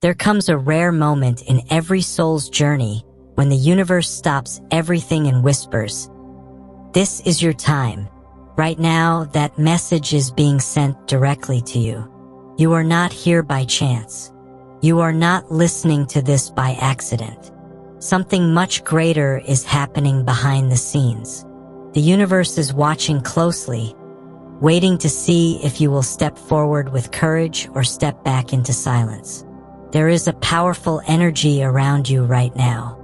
There comes a rare moment in every soul's journey when the universe stops everything and whispers, "This is your time." Right now, that message is being sent directly to you. You are not here by chance. You are not listening to this by accident. Something much greater is happening behind the scenes. The universe is watching closely, waiting to see if you will step forward with courage or step back into silence. There is a powerful energy around you right now.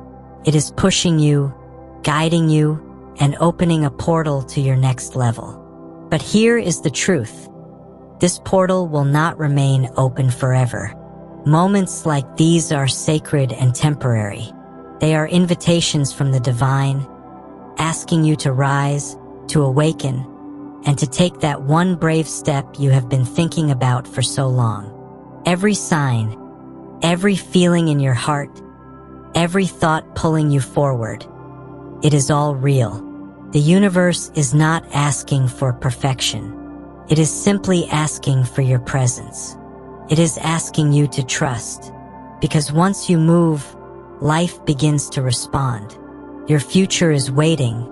It is pushing you, guiding you, and opening a portal to your next level. But here is the truth. This portal will not remain open forever. Moments like these are sacred and temporary. They are invitations from the divine, asking you to rise, to awaken, and to take that one brave step you have been thinking about for so long. Every sign, every feeling in your heart, every thought pulling you forward, it is all real. The universe is not asking for perfection. It is simply asking for your presence. It is asking you to trust, because once you move, life begins to respond. Your future is waiting,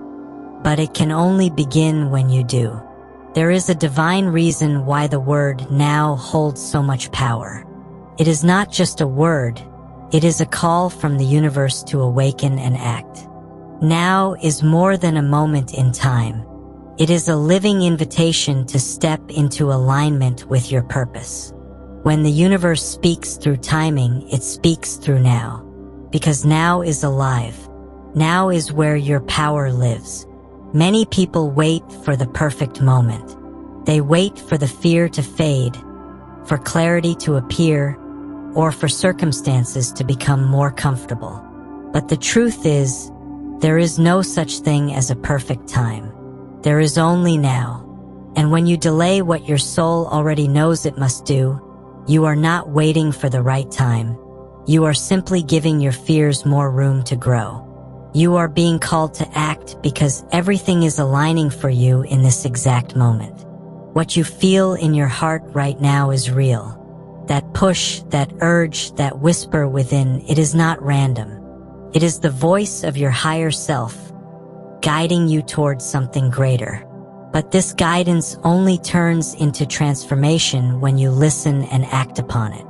but it can only begin when you do. There is a divine reason why the word now holds so much power. It is not just a word, it is a call from the universe to awaken and act. Now is more than a moment in time. It is a living invitation to step into alignment with your purpose. When the universe speaks through timing, it speaks through now. Because now is alive. Now is where your power lives. Many people wait for the perfect moment. They wait for the fear to fade, for clarity to appear, or for circumstances to become more comfortable. But the truth is, there is no such thing as a perfect time. There is only now. And when you delay what your soul already knows it must do, you are not waiting for the right time. You are simply giving your fears more room to grow. You are being called to act because everything is aligning for you in this exact moment. What you feel in your heart right now is real. That push, that urge, that whisper within, it is not random. It is the voice of your higher self, guiding you towards something greater. But this guidance only turns into transformation when you listen and act upon it.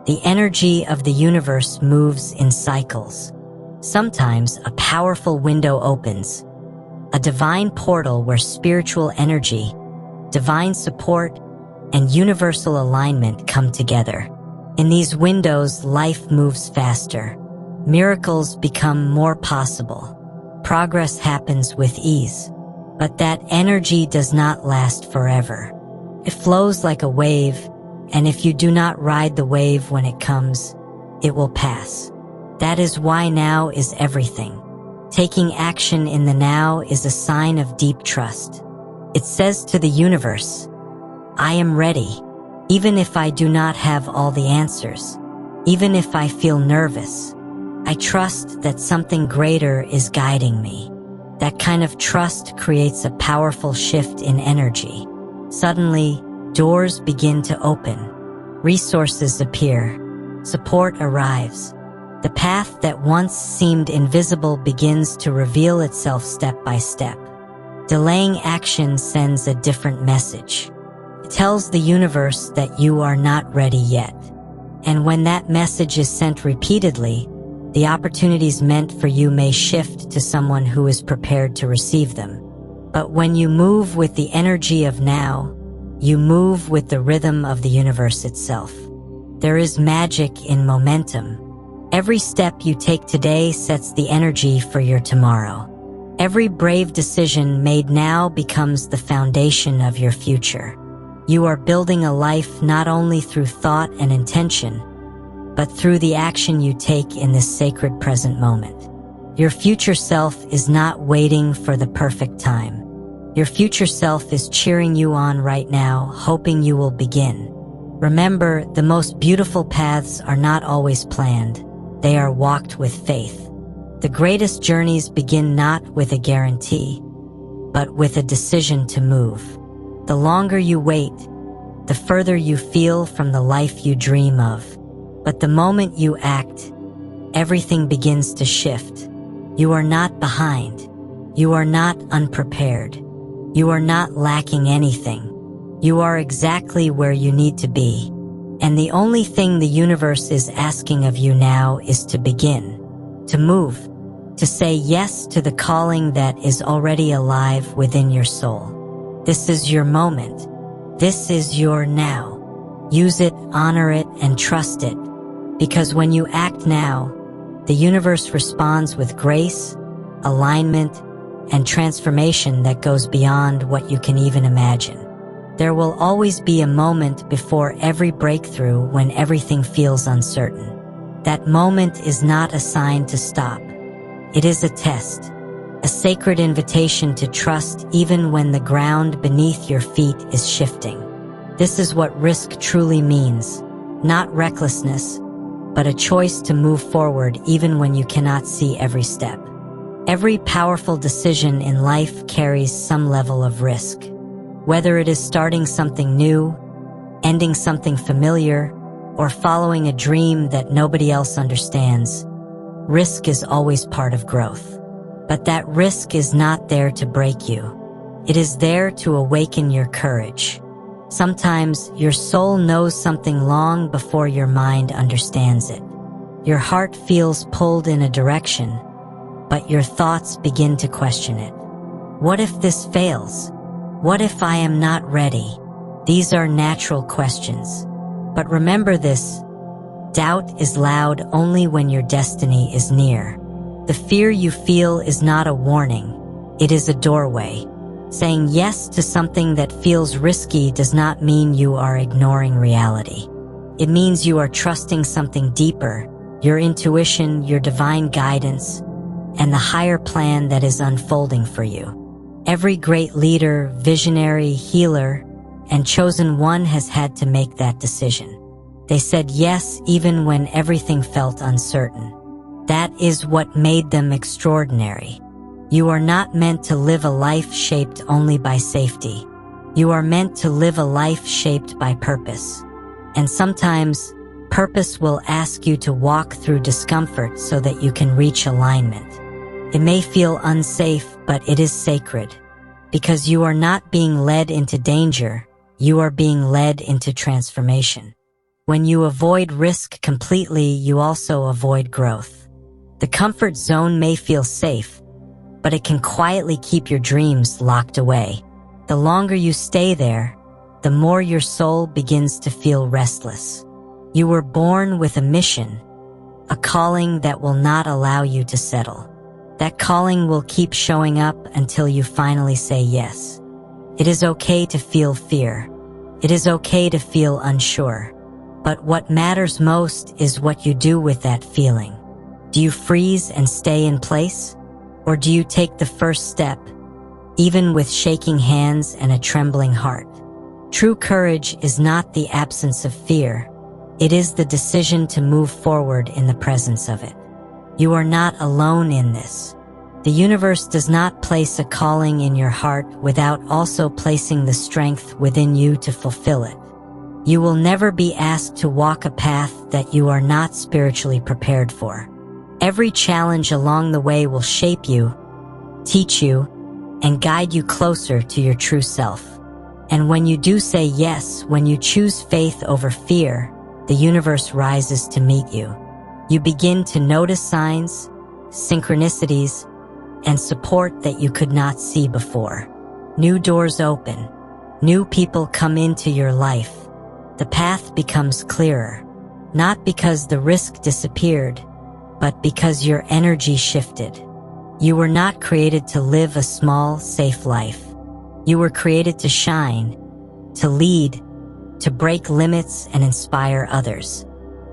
The energy of the universe moves in cycles. Sometimes a powerful window opens, a divine portal where spiritual energy, divine support, and universal alignment come together. In these windows, life moves faster. Miracles become more possible. Progress happens with ease. But that energy does not last forever. It flows like a wave, and if you do not ride the wave when it comes, it will pass. That is why now is everything. Taking action in the now is a sign of deep trust. It says to the universe, I am ready, even if I do not have all the answers, even if I feel nervous. I trust that something greater is guiding me. That kind of trust creates a powerful shift in energy. Suddenly, doors begin to open. Resources appear. Support arrives. The path that once seemed invisible begins to reveal itself step by step. Delaying action sends a different message. It tells the universe that you are not ready yet. And when that message is sent repeatedly, the opportunities meant for you may shift to someone who is prepared to receive them. But when you move with the energy of now, you move with the rhythm of the universe itself. There is magic in momentum. Every step you take today sets the energy for your tomorrow. Every brave decision made now becomes the foundation of your future. You are building a life not only through thought and intention, but through the action you take in this sacred present moment. Your future self is not waiting for the perfect time. Your future self is cheering you on right now, hoping you will begin. Remember, the most beautiful paths are not always planned. They are walked with faith. The greatest journeys begin not with a guarantee, but with a decision to move. The longer you wait, the further you feel from the life you dream of. But the moment you act, everything begins to shift. You are not behind. You are not unprepared. You are not lacking anything. You are exactly where you need to be. And the only thing the universe is asking of you now is to begin, to move, to say yes to the calling that is already alive within your soul. This is your moment. This is your now. Use it, honor it, and trust it. Because when you act now, the universe responds with grace, alignment, and transformation that goes beyond what you can even imagine. There will always be a moment before every breakthrough when everything feels uncertain. That moment is not a sign to stop. It is a test, a sacred invitation to trust even when the ground beneath your feet is shifting. This is what risk truly means, not recklessness, but a choice to move forward even when you cannot see every step. Every powerful decision in life carries some level of risk. Whether it is starting something new, ending something familiar, or following a dream that nobody else understands, risk is always part of growth. But that risk is not there to break you. It is there to awaken your courage. Sometimes your soul knows something long before your mind understands it. Your heart feels pulled in a direction, but your thoughts begin to question it. What if this fails? What if I am not ready? These are natural questions. But remember this, doubt is loud only when your destiny is near. The fear you feel is not a warning, it is a doorway. Saying yes to something that feels risky does not mean you are ignoring reality. It means you are trusting something deeper, your intuition, your divine guidance, and the higher plan that is unfolding for you. Every great leader, visionary, healer, and chosen one has had to make that decision. They said yes even when everything felt uncertain. That is what made them extraordinary. You are not meant to live a life shaped only by safety. You are meant to live a life shaped by purpose. And sometimes, purpose will ask you to walk through discomfort so that you can reach alignment. It may feel unsafe, but it is sacred. Because you are not being led into danger, you are being led into transformation. When you avoid risk completely, you also avoid growth. The comfort zone may feel safe, but it can quietly keep your dreams locked away. The longer you stay there, the more your soul begins to feel restless. You were born with a mission, a calling that will not allow you to settle. That calling will keep showing up until you finally say yes. It is okay to feel fear. It is okay to feel unsure. But what matters most is what you do with that feeling. Do you freeze and stay in place? Or do you take the first step, even with shaking hands and a trembling heart? True courage is not the absence of fear. It is the decision to move forward in the presence of it. You are not alone in this. The universe does not place a calling in your heart without also placing the strength within you to fulfill it. You will never be asked to walk a path that you are not spiritually prepared for. Every challenge along the way will shape you, teach you, and guide you closer to your true self. And when you do say yes, when you choose faith over fear, the universe rises to meet you. You begin to notice signs, synchronicities, and support that you could not see before. New doors open. New people come into your life. The path becomes clearer, not because the risk disappeared, but because your energy shifted. You were not created to live a small, safe life. You were created to shine, to lead, to break limits and inspire others.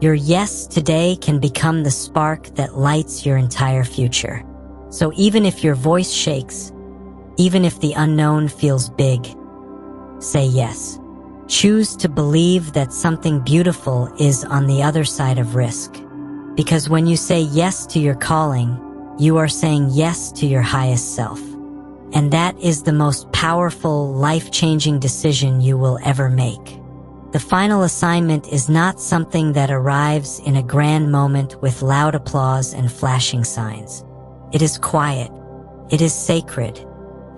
Your yes today can become the spark that lights your entire future. So even if your voice shakes, even if the unknown feels big, say yes. Choose to believe that something beautiful is on the other side of risk. Because when you say yes to your calling, you are saying yes to your highest self. And that is the most powerful, life-changing decision you will ever make. The final assignment is not something that arrives in a grand moment with loud applause and flashing signs. It is quiet. It is sacred.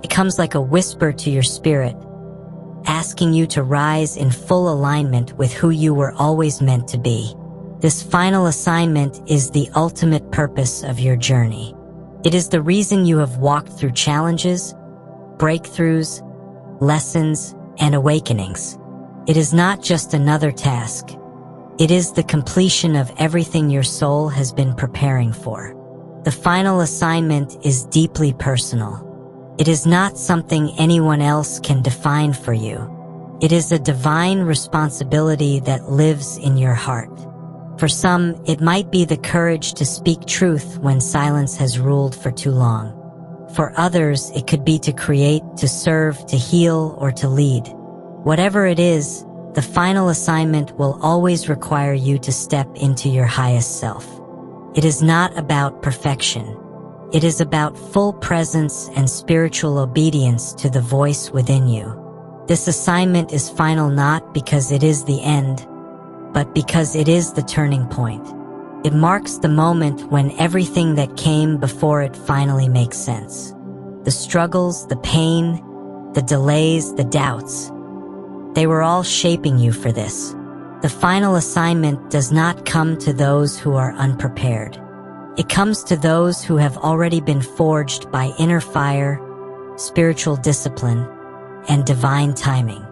It comes like a whisper to your spirit, asking you to rise in full alignment with who you were always meant to be. This final assignment is the ultimate purpose of your journey. It is the reason you have walked through challenges, breakthroughs, lessons, and awakenings. It is not just another task. It is the completion of everything your soul has been preparing for. The final assignment is deeply personal. It is not something anyone else can define for you. It is a divine responsibility that lives in your heart. For some, it might be the courage to speak truth when silence has ruled for too long. For others, it could be to create, to serve, to heal, or to lead. Whatever it is, the final assignment will always require you to step into your highest self. It is not about perfection. It is about full presence and spiritual obedience to the voice within you. This assignment is final not because it is the end, but because it is the turning point. It marks the moment when everything that came before it finally makes sense. The struggles, the pain, the delays, the doubts, they were all shaping you for this. The final assignment does not come to those who are unprepared. It comes to those who have already been forged by inner fire, spiritual discipline, and divine timing.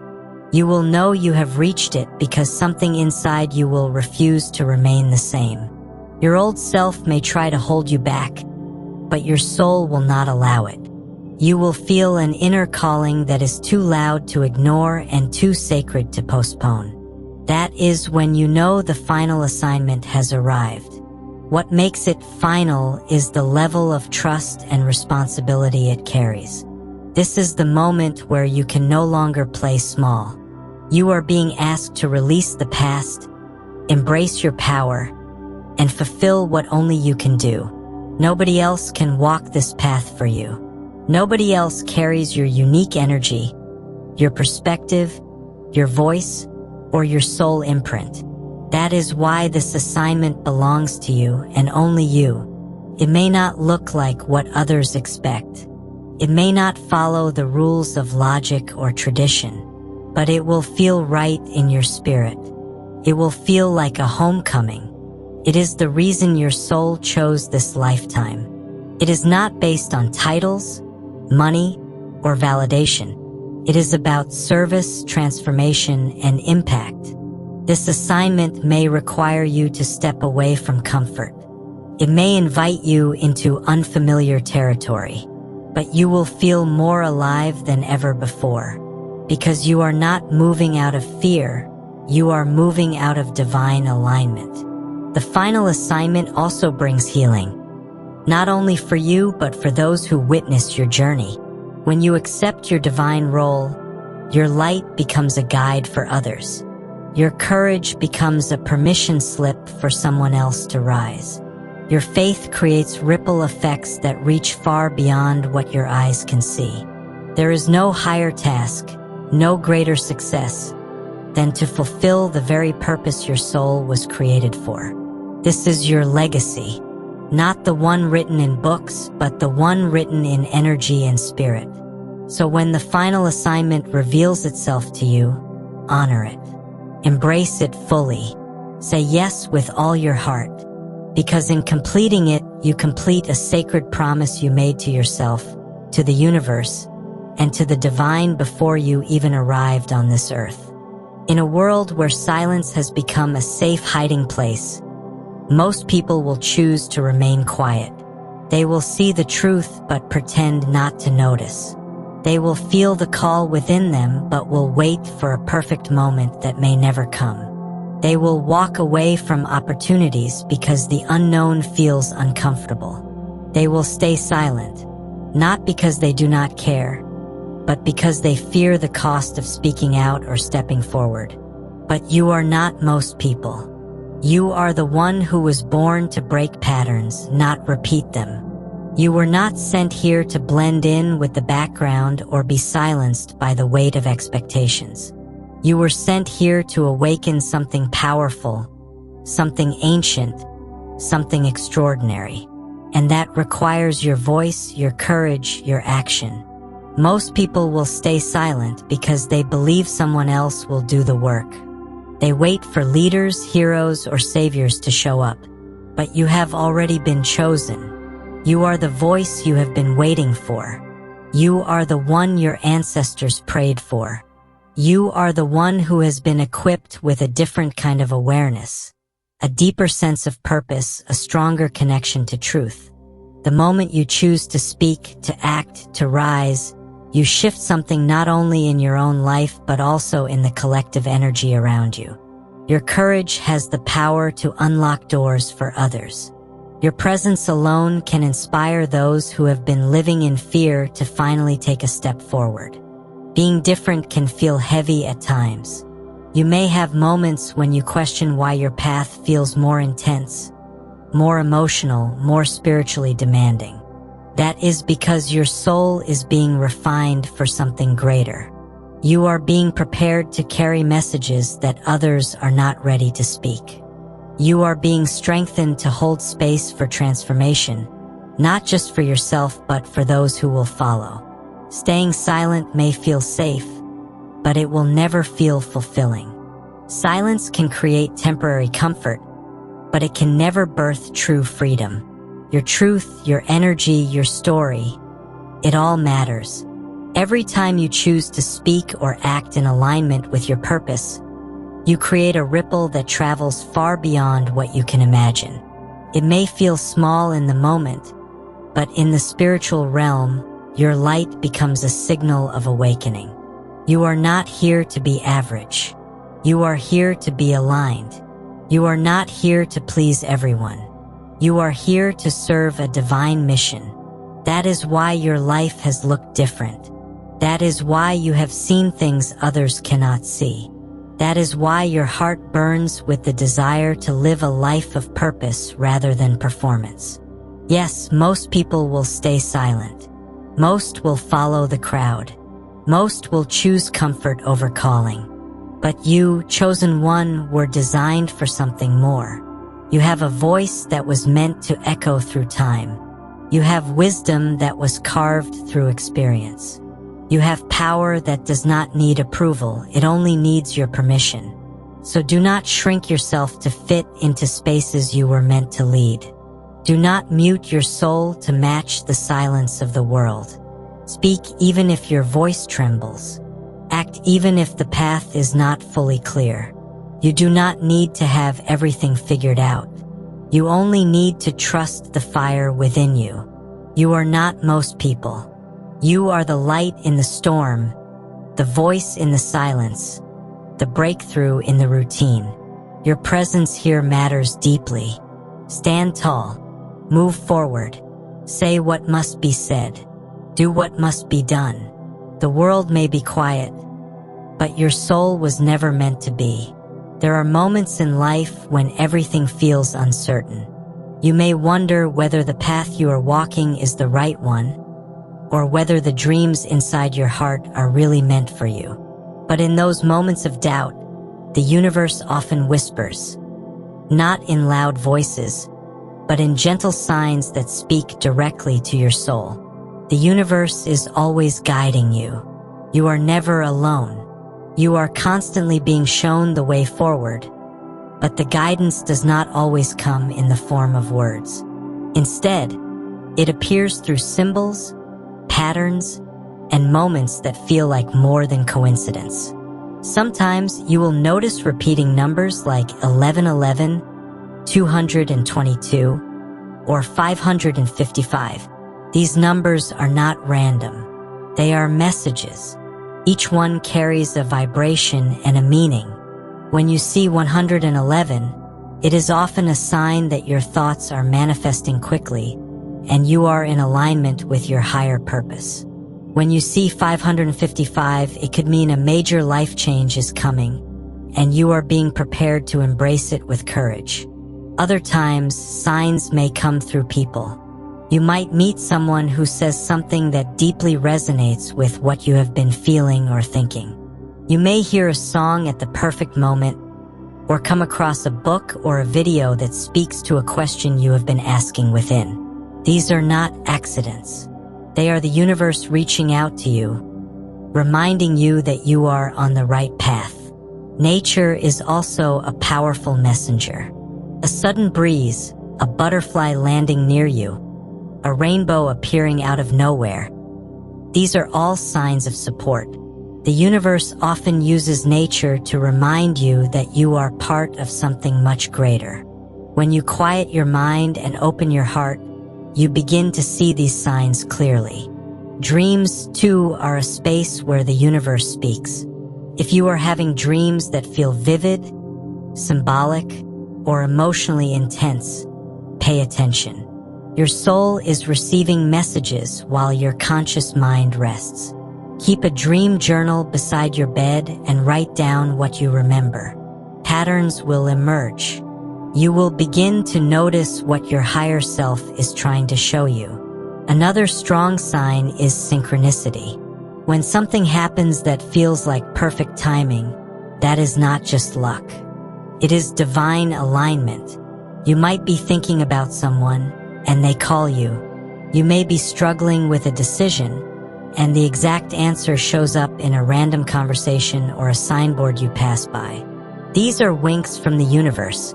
You will know you have reached it because something inside you will refuse to remain the same. Your old self may try to hold you back, but your soul will not allow it. You will feel an inner calling that is too loud to ignore and too sacred to postpone. That is when you know the final assignment has arrived. What makes it final is the level of trust and responsibility it carries. This is the moment where you can no longer play small. You are being asked to release the past, embrace your power, and fulfill what only you can do. Nobody else can walk this path for you. Nobody else carries your unique energy, your perspective, your voice, or your soul imprint. That is why this assignment belongs to you and only you. It may not look like what others expect. It may not follow the rules of logic or tradition, but it will feel right in your spirit. It will feel like a homecoming. It is the reason your soul chose this lifetime. It is not based on titles, money, or validation. It is about service, transformation, and impact. This assignment may require you to step away from comfort. It may invite you into unfamiliar territory, but you will feel more alive than ever before. Because you are not moving out of fear, you are moving out of divine alignment. The final assignment also brings healing. Not only for you, but for those who witness your journey. When you accept your divine role, your light becomes a guide for others. Your courage becomes a permission slip for someone else to rise. Your faith creates ripple effects that reach far beyond what your eyes can see. There is no higher task, no greater success, than to fulfill the very purpose your soul was created for. This is your legacy, not the one written in books, but the one written in energy and spirit. So when the final assignment reveals itself to you, honor it. Embrace it fully. Say yes with all your heart, because in completing it, you complete a sacred promise you made to yourself, to the universe, and to the divine before you even arrived on this earth. In a world where silence has become a safe hiding place, most people will choose to remain quiet. They will see the truth but pretend not to notice. They will feel the call within them but will wait for a perfect moment that may never come. They will walk away from opportunities because the unknown feels uncomfortable. They will stay silent, not because they do not care, but because they fear the cost of speaking out or stepping forward. But you are not most people. You are the one who was born to break patterns, not repeat them. You were not sent here to blend in with the background or be silenced by the weight of expectations. You were sent here to awaken something powerful, something ancient, something extraordinary. And that requires your voice, your courage, your action. Most people will stay silent because they believe someone else will do the work. They wait for leaders, heroes, or saviors to show up. But you have already been chosen. You are the voice you have been waiting for. You are the one your ancestors prayed for. You are the one who has been equipped with a different kind of awareness, a deeper sense of purpose, a stronger connection to truth. The moment you choose to speak, to act, to rise, you shift something not only in your own life but also in the collective energy around you. Your courage has the power to unlock doors for others. Your presence alone can inspire those who have been living in fear to finally take a step forward. Being different can feel heavy at times. You may have moments when you question why your path feels more intense, more emotional, more spiritually demanding. That is because your soul is being refined for something greater. You are being prepared to carry messages that others are not ready to speak. You are being strengthened to hold space for transformation, not just for yourself but for those who will follow. Staying silent may feel safe, but it will never feel fulfilling. Silence can create temporary comfort, but it can never birth true freedom. Your truth, your energy, your story, it all matters. Every time you choose to speak or act in alignment with your purpose, you create a ripple that travels far beyond what you can imagine. It may feel small in the moment, but in the spiritual realm, your light becomes a signal of awakening. You are not here to be average. You are here to be aligned. You are not here to please everyone. You are here to serve a divine mission. That is why your life has looked different. That is why you have seen things others cannot see. That is why your heart burns with the desire to live a life of purpose rather than performance. Yes, most people will stay silent. Most will follow the crowd. Most will choose comfort over calling. But you, chosen one, were designed for something more. You have a voice that was meant to echo through time. You have wisdom that was carved through experience. You have power that does not need approval, it only needs your permission. So do not shrink yourself to fit into spaces you were meant to lead. Do not mute your soul to match the silence of the world. Speak even if your voice trembles. Act even if the path is not fully clear. You do not need to have everything figured out. You only need to trust the fire within you. You are not most people. You are the light in the storm, the voice in the silence, the breakthrough in the routine. Your presence here matters deeply. Stand tall. Move forward. Say what must be said. Do what must be done. The world may be quiet, but your soul was never meant to be. There are moments in life when everything feels uncertain. You may wonder whether the path you are walking is the right one, or whether the dreams inside your heart are really meant for you. But in those moments of doubt, the universe often whispers, not in loud voices, but in gentle signs that speak directly to your soul. The universe is always guiding you. You are never alone. You are constantly being shown the way forward, but the guidance does not always come in the form of words. Instead, it appears through symbols, patterns, and moments that feel like more than coincidence. Sometimes you will notice repeating numbers like 1111, 222, or 555. These numbers are not random. They are messages. Each one carries a vibration and a meaning. When you see 111, it is often a sign that your thoughts are manifesting quickly and you are in alignment with your higher purpose. When you see 555, it could mean a major life change is coming and you are being prepared to embrace it with courage. Other times, signs may come through people. You might meet someone who says something that deeply resonates with what you have been feeling or thinking. You may hear a song at the perfect moment, or come across a book or a video that speaks to a question you have been asking within. These are not accidents. They are the universe reaching out to you, reminding you that you are on the right path. Nature is also a powerful messenger. A sudden breeze, a butterfly landing near you, a rainbow appearing out of nowhere. These are all signs of support. The universe often uses nature to remind you that you are part of something much greater. When you quiet your mind and open your heart, you begin to see these signs clearly. Dreams, too, are a space where the universe speaks. If you are having dreams that feel vivid, symbolic, or emotionally intense, pay attention. Your soul is receiving messages while your conscious mind rests. Keep a dream journal beside your bed and write down what you remember. Patterns will emerge. You will begin to notice what your higher self is trying to show you. Another strong sign is synchronicity. When something happens that feels like perfect timing, that is not just luck. It is divine alignment. You might be thinking about someone, and they call you. You may be struggling with a decision, and the exact answer shows up in a random conversation or a signboard you pass by. These are winks from the universe,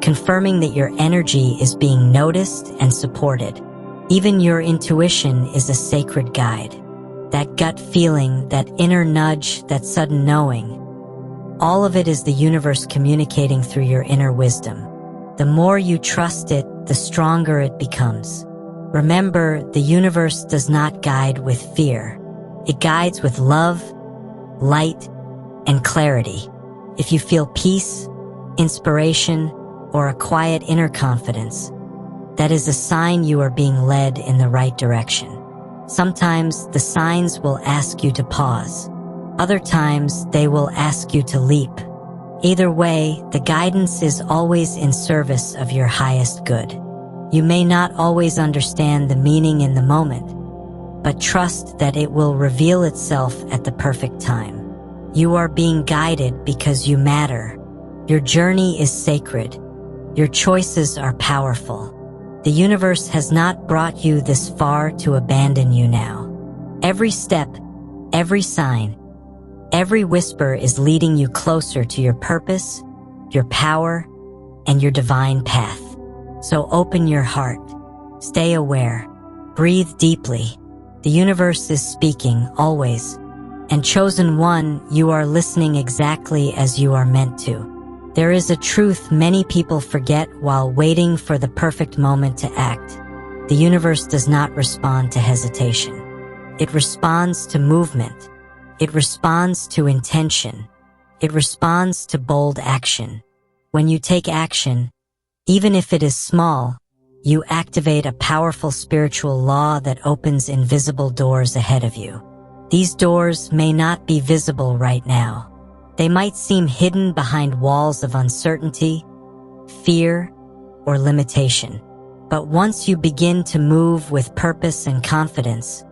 confirming that your energy is being noticed and supported. Even your intuition is a sacred guide. That gut feeling, that inner nudge, that sudden knowing. All of it is the universe communicating through your inner wisdom. The more you trust it, the stronger it becomes. Remember, the universe does not guide with fear. It guides with love, light, and clarity. If you feel peace, inspiration, or a quiet inner confidence, that is a sign you are being led in the right direction. Sometimes the signs will ask you to pause. Other times they will ask you to leap. Either way, the guidance is always in service of your highest good. You may not always understand the meaning in the moment, but trust that it will reveal itself at the perfect time. You are being guided because you matter. Your journey is sacred. Your choices are powerful. The universe has not brought you this far to abandon you now. Every step, every sign, every whisper is leading you closer to your purpose, your power, and your divine path. So open your heart, stay aware, breathe deeply. The universe is speaking, always. And chosen one, you are listening exactly as you are meant to. There is a truth many people forget while waiting for the perfect moment to act. The universe does not respond to hesitation. It responds to movement. It responds to intention. It responds to bold action. When you take action, even if it is small, you activate a powerful spiritual law that opens invisible doors ahead of you. These doors may not be visible right now. They might seem hidden behind walls of uncertainty, fear, or limitation. But once you begin to move with purpose and confidence,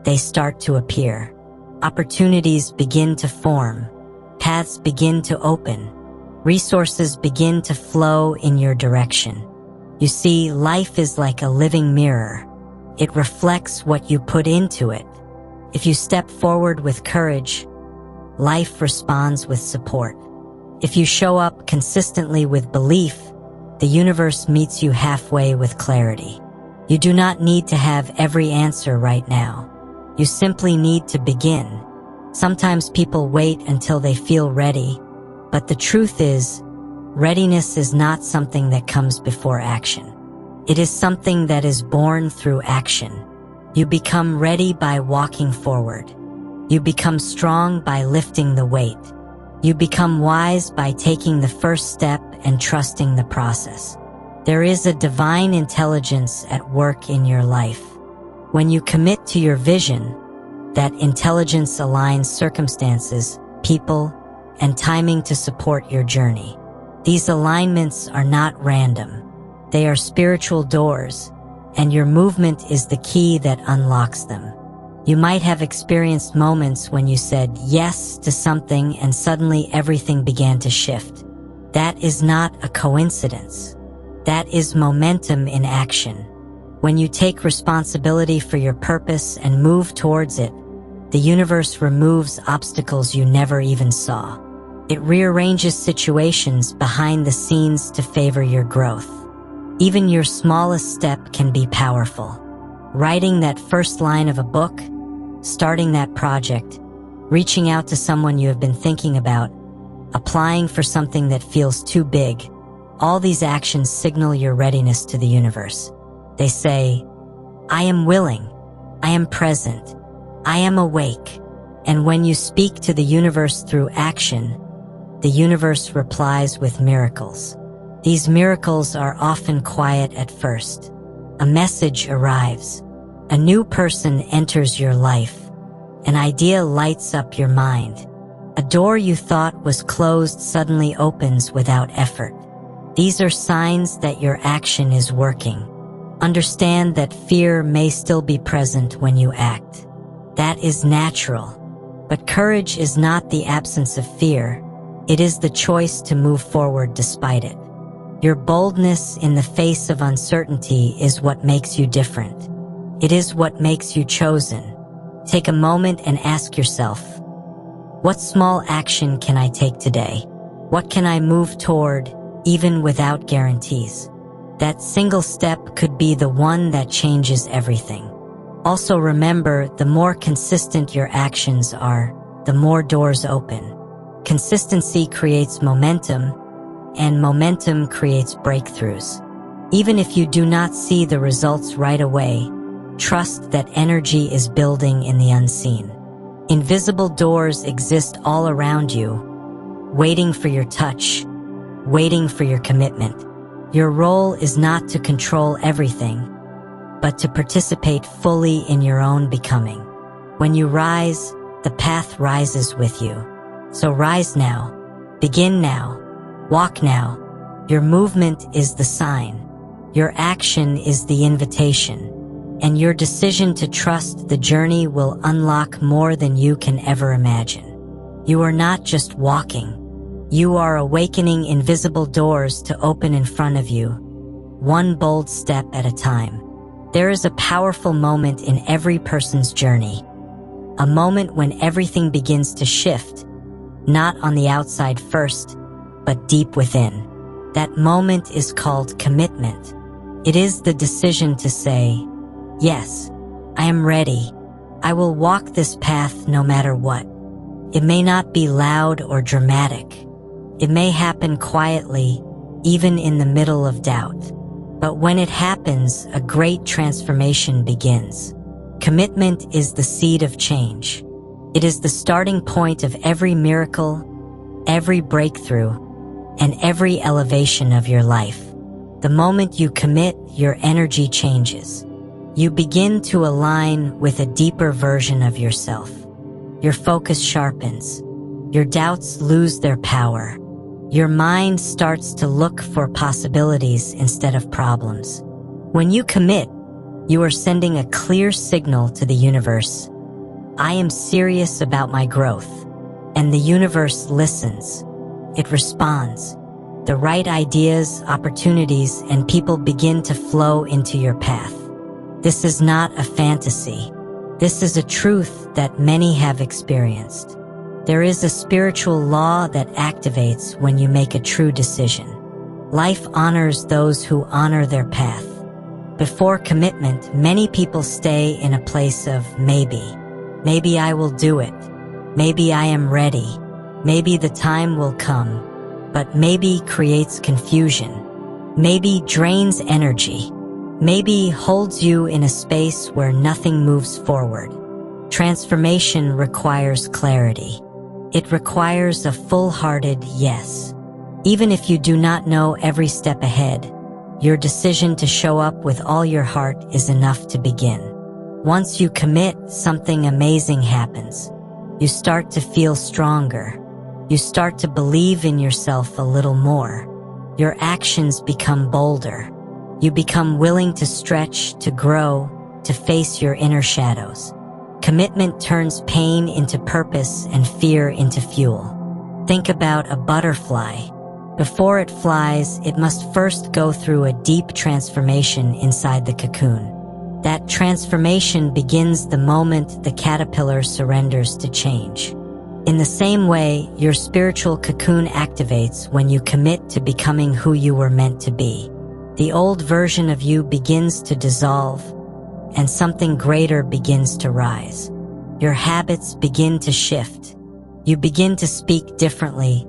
they start to appear. Opportunities begin to form. Paths begin to open. Resources begin to flow in your direction. You see, life is like a living mirror. It reflects what you put into it. If you step forward with courage, life responds with support. If you show up consistently with belief, the universe meets you halfway with clarity. You do not need to have every answer right now. You simply need to begin. Sometimes people wait until they feel ready, but the truth is, readiness is not something that comes before action. It is something that is born through action. You become ready by walking forward. You become strong by lifting the weight. You become wise by taking the first step and trusting the process. There is a divine intelligence at work in your life. When you commit to your vision, that intelligence aligns circumstances, people, and timing to support your journey. These alignments are not random. They are spiritual doors, and your movement is the key that unlocks them. You might have experienced moments when you said yes to something and suddenly everything began to shift. That is not a coincidence. That is momentum in action. When you take responsibility for your purpose and move towards it, the universe removes obstacles you never even saw. It rearranges situations behind the scenes to favor your growth. Even your smallest step can be powerful. Writing that first line of a book, starting that project, reaching out to someone you have been thinking about, applying for something that feels too big, all these actions signal your readiness to the universe. They say, I am willing, I am present, I am awake. And when you speak to the universe through action, the universe replies with miracles. These miracles are often quiet at first. A message arrives. A new person enters your life. An idea lights up your mind. A door you thought was closed suddenly opens without effort. These are signs that your action is working. Understand that fear may still be present when you act. That is natural. But courage is not the absence of fear. It is the choice to move forward despite it. Your boldness in the face of uncertainty is what makes you different. It is what makes you chosen. Take a moment and ask yourself, what small action can I take today? What can I move toward, even without guarantees? That single step could be the one that changes everything. Also remember, the more consistent your actions are, the more doors open. Consistency creates momentum, and momentum creates breakthroughs. Even if you do not see the results right away, trust that energy is building in the unseen. Invisible doors exist all around you, waiting for your touch, waiting for your commitment. Your role is not to control everything, but to participate fully in your own becoming. When you rise, the path rises with you. So rise now, begin now, walk now. Your movement is the sign. Your action is the invitation. And your decision to trust the journey will unlock more than you can ever imagine. You are not just walking. You are awakening invisible doors to open in front of you, one bold step at a time. There is a powerful moment in every person's journey. A moment when everything begins to shift, not on the outside first, but deep within. That moment is called commitment. It is the decision to say, yes, I am ready. I will walk this path no matter what. It may not be loud or dramatic. It may happen quietly, even in the middle of doubt. But when it happens, a great transformation begins. Commitment is the seed of change. It is the starting point of every miracle, every breakthrough, and every elevation of your life. The moment you commit, your energy changes. You begin to align with a deeper version of yourself. Your focus sharpens. Your doubts lose their power. Your mind starts to look for possibilities instead of problems. When you commit, you are sending a clear signal to the universe. I am serious about my growth. And the universe listens. It responds. The right ideas, opportunities, and people begin to flow into your path. This is not a fantasy. This is a truth that many have experienced. There is a spiritual law that activates when you make a true decision. Life honors those who honor their path. Before commitment, many people stay in a place of maybe. Maybe I will do it. Maybe I am ready. Maybe the time will come. But maybe creates confusion. Maybe drains energy. Maybe holds you in a space where nothing moves forward. Transformation requires clarity. It requires a full-hearted yes. Even if you do not know every step ahead, your decision to show up with all your heart is enough to begin. Once you commit, something amazing happens. You start to feel stronger. You start to believe in yourself a little more. Your actions become bolder. You become willing to stretch, to grow, to face your inner shadows. Commitment turns pain into purpose and fear into fuel. Think about a butterfly. Before it flies, it must first go through a deep transformation inside the cocoon. That transformation begins the moment the caterpillar surrenders to change. In the same way, your spiritual cocoon activates when you commit to becoming who you were meant to be. The old version of you begins to dissolve, and something greater begins to rise. Your habits begin to shift. You begin to speak differently,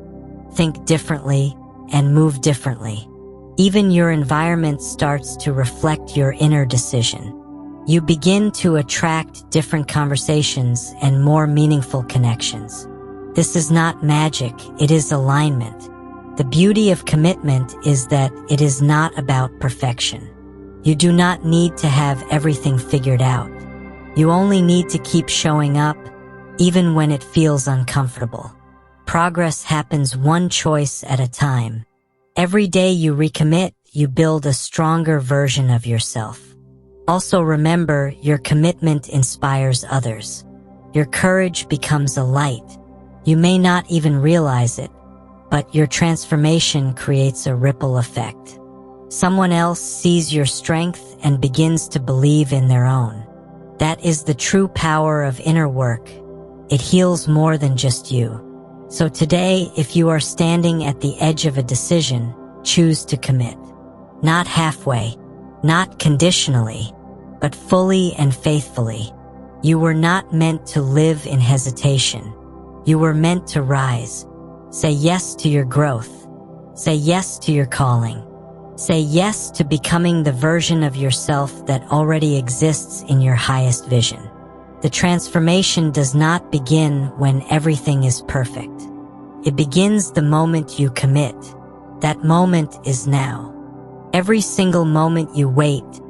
think differently, and move differently. Even your environment starts to reflect your inner decision. You begin to attract different conversations and more meaningful connections. This is not magic, it is alignment. The beauty of commitment is that it is not about perfection. You do not need to have everything figured out. You only need to keep showing up, even when it feels uncomfortable. Progress happens one choice at a time. Every day you recommit, you build a stronger version of yourself. Also remember, your commitment inspires others. Your courage becomes a light. You may not even realize it, but your transformation creates a ripple effect. Someone else sees your strength and begins to believe in their own. That is the true power of inner work. It heals more than just you. So today, if you are standing at the edge of a decision, choose to commit. Not halfway, not conditionally, but fully and faithfully. You were not meant to live in hesitation. You were meant to rise. Say yes to your growth. Say yes to your calling. Say yes to becoming the version of yourself that already exists in your highest vision. The transformation does not begin when everything is perfect. It begins the moment you commit. That moment is now. Every single moment you wait,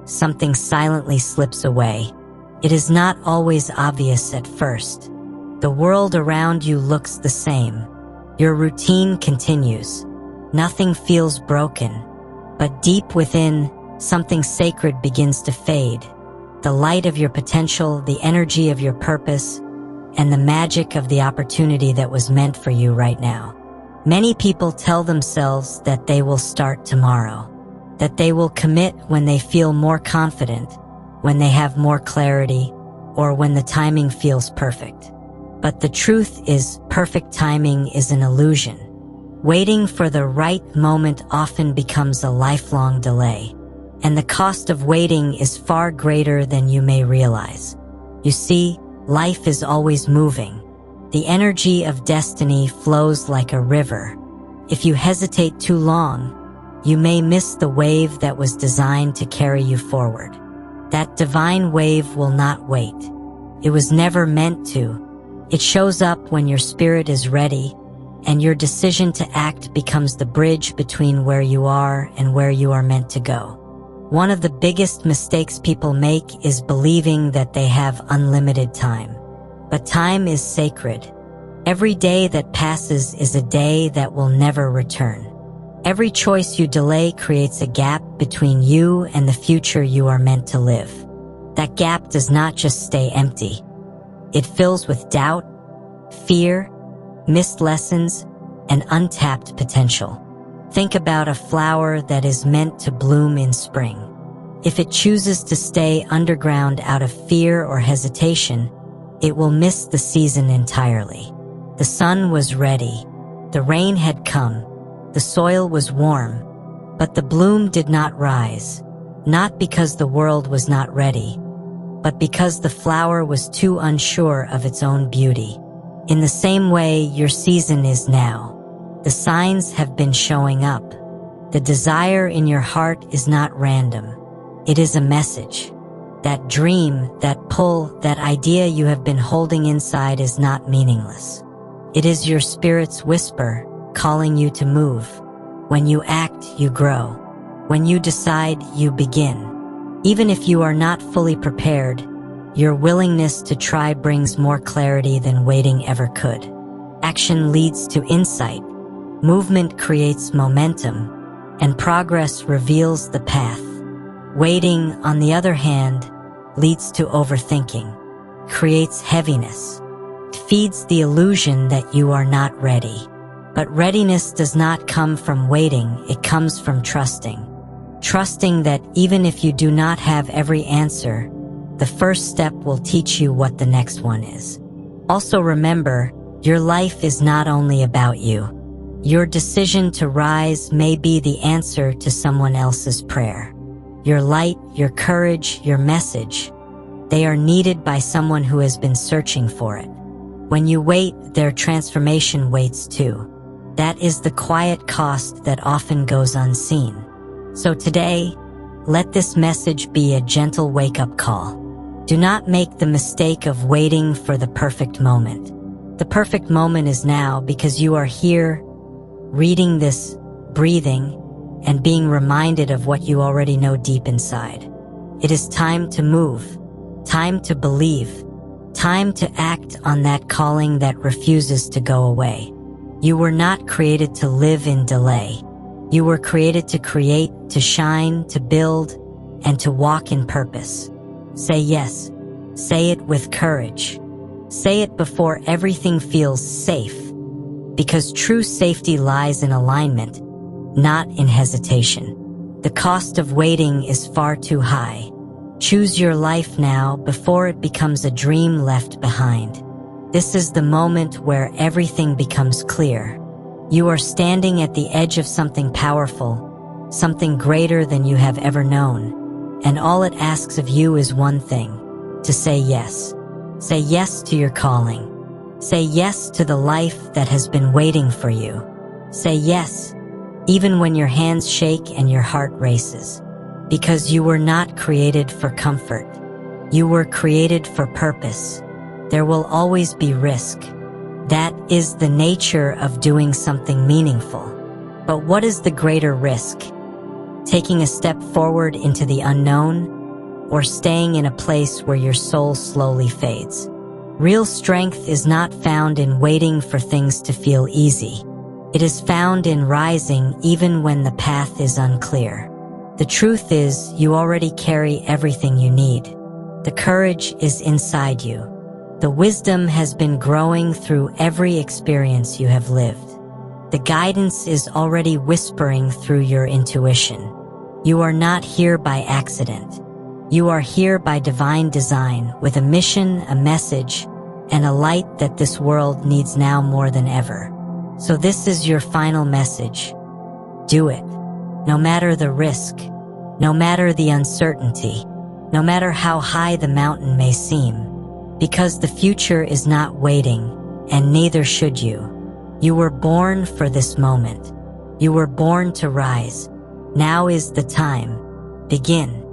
something silently slips away. It is not always obvious at first. The world around you looks the same. Your routine continues. Nothing feels broken. But deep within, something sacred begins to fade. The light of your potential, the energy of your purpose, and the magic of the opportunity that was meant for you right now. Many people tell themselves that they will start tomorrow, that they will commit when they feel more confident, when they have more clarity, or when the timing feels perfect. But the truth is, perfect timing is an illusion. Waiting for the right moment often becomes a lifelong delay, and the cost of waiting is far greater than you may realize. You see, life is always moving. The energy of destiny flows like a river. If you hesitate too long, you may miss the wave that was designed to carry you forward. That divine wave will not wait. It was never meant to. It shows up when your spirit is ready, and your decision to act becomes the bridge between where you are and where you are meant to go. One of the biggest mistakes people make is believing that they have unlimited time. But time is sacred. Every day that passes is a day that will never return. Every choice you delay creates a gap between you and the future you are meant to live. That gap does not just stay empty. It fills with doubt, fear, missed lessons, and untapped potential. Think about a flower that is meant to bloom in spring. If it chooses to stay underground out of fear or hesitation, it will miss the season entirely. The sun was ready. The rain had come. The soil was warm. But the bloom did not rise, not because the world was not ready, but because the flower was too unsure of its own beauty. In the same way, your season is now. The signs have been showing up. The desire in your heart is not random. It is a message. That dream, that pull, that idea you have been holding inside is not meaningless. It is your spirit's whisper, calling you to move. When you act, you grow. When you decide, you begin. Even if you are not fully prepared, your willingness to try brings more clarity than waiting ever could. Action leads to insight. Movement creates momentum, and progress reveals the path. Waiting, on the other hand, leads to overthinking. creates heaviness. It feeds the illusion that you are not ready. But readiness does not come from waiting, it comes from trusting. Trusting that even if you do not have every answer, the first step will teach you what the next one is. Also remember, your life is not only about you. Your decision to rise may be the answer to someone else's prayer. Your light, your courage, your message, they are needed by someone who has been searching for it. When you wait, their transformation waits too. That is the quiet cost that often goes unseen. So today, let this message be a gentle wake-up call. Do not make the mistake of waiting for the perfect moment. The perfect moment is now because you are here, reading this, breathing, and being reminded of what you already know deep inside. It is time to move, time to believe, time to act on that calling that refuses to go away. You were not created to live in delay. You were created to create, to shine, to build, and to walk in purpose. Say yes. Say it with courage. Say it before everything feels safe, because true safety lies in alignment, not in hesitation. The cost of waiting is far too high. Choose your life now before it becomes a dream left behind. This is the moment where everything becomes clear. You are standing at the edge of something powerful, something greater than you have ever known, and all it asks of you is one thing: to say yes. Say yes to your calling. Say yes to the life that has been waiting for you. Say yes, even when your hands shake and your heart races. Because you were not created for comfort. You were created for purpose. There will always be risk. That is the nature of doing something meaningful. But what is the greater risk? Taking a step forward into the unknown, or staying in a place where your soul slowly fades? Real strength is not found in waiting for things to feel easy. It is found in rising even when the path is unclear. The truth is, you already carry everything you need. The courage is inside you. The wisdom has been growing through every experience you have lived. The guidance is already whispering through your intuition. You are not here by accident. You are here by divine design, with a mission, a message, and a light that this world needs now more than ever. So this is your final message. Do it. No matter the risk, no matter the uncertainty, no matter how high the mountain may seem, because the future is not waiting, and neither should you. You were born for this moment. You were born to rise. Now is the time. Begin.